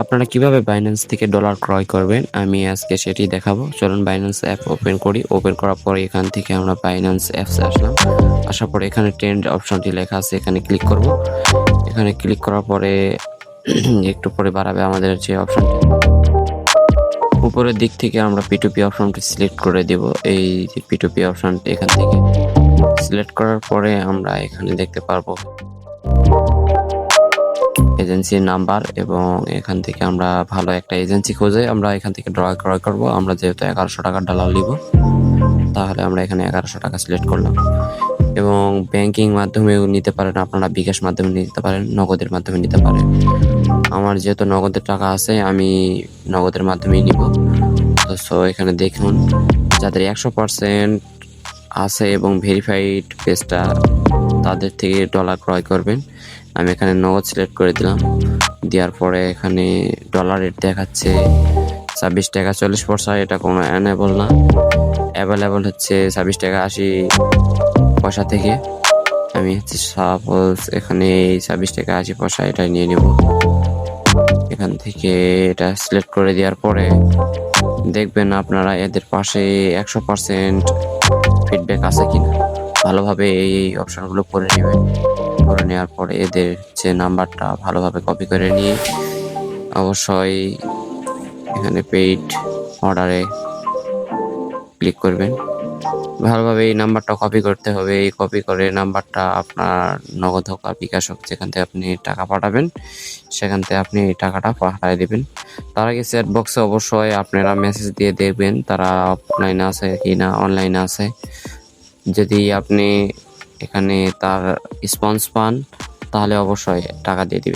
আপনারা কিভাবে বাইন্যান্স থেকে ডলার ক্রয় করবেন আমি আজকে সেটি দেখাবো। চলুন বাইন্যান্স অ্যাপ ওপেন করি। ওপেন করার পরে এখান থেকে আমরা বাইন্যান্স অ্যাপসে আসলাম। আসার পরে এখানে ট্রেন্ড অপশনটি লেখা আছে, এখানে ক্লিক করব। এখানে ক্লিক করার পরে একটু পরে বাড়াবে আমাদের যে অপশনটি। উপরের দিক থেকে আমরা P2P অপশনটি সিলেক্ট করে দেব। এই যে P2P অপশনটি এখান থেকে সিলেক্ট করার পরে আমরা এখানে দেখতে পারবো এজেন্সির নাম্বার, এবং এখান থেকে আমরা ভালো একটা এজেন্সি খুঁজে আমরা এখান থেকে ক্রয় করব। আমরা যেহেতু 1100 টাকার ডলার নিব, তাহলে আমরা এখানে 1100 টাকা সিলেক্ট করলাম। এবং ব্যাংকিং মাধ্যমেও নিতে পারেন, আপনারা বিকাশ মাধ্যমে নিতে পারেন, নগদের মাধ্যমে নিতে পারেন। আমার যেহেতু নগদের টাকা আছে আমি নগদের মাধ্যমেই নিব। তো সো এখানে দেখুন যাদের 100% আছে এবং ভেরিফাইড পেজটা, তাদের থেকে ডলার ক্রয় করবেন। আমি এখানে নগদ সিলেক্ট করে দিলাম। দেওয়ার পরে এখানে ডলার রেট দেখাচ্ছে 26 টাকা 40 পয়সা। এটা কোনো অ্যানেবল না, অ্যাভেলেবল হচ্ছে 26 টাকা 80 পয়সা থেকে। আমি হচ্ছে সাপোজ এখানে 26 টাকা 80 পয়সা এটা নিয়ে নেব। এখান থেকে এটা সিলেক্ট করে দেওয়ার পরে দেখবেন আপনারা এদের পাশে 100% ফিডব্যাক আছে কিনা, ভালোভাবে এই অপশনগুলো করে নেবেন। করে নেওয়ার পরে এদের যে নাম্বারটা ভালোভাবে কপি করে নিয়ে অবশ্যই এখানে পেইড অর্ডারে ক্লিক করবেন। ভালোভাবে এই নাম্বারটা কপি করতে হবে। এই কপি করে নাম্বারটা আপনার নগদ হোক আর বিকাশ হোক, যেখান থেকে আপনি টাকা পাঠাবেন সেখান থেকে আপনি টাকাটা পাঠিয়ে দেবেন। তার আগে চ্যাট বক্সে অবশ্যই আপনারা মেসেজ দিয়ে দেখবেন তারা অফলাইনে আছে কি না, অনলাইনে আছে। যদি আপনি এখানে তার রেসপন্স পান তাহলে অবশ্যই টাকা দিয়ে দিবেন।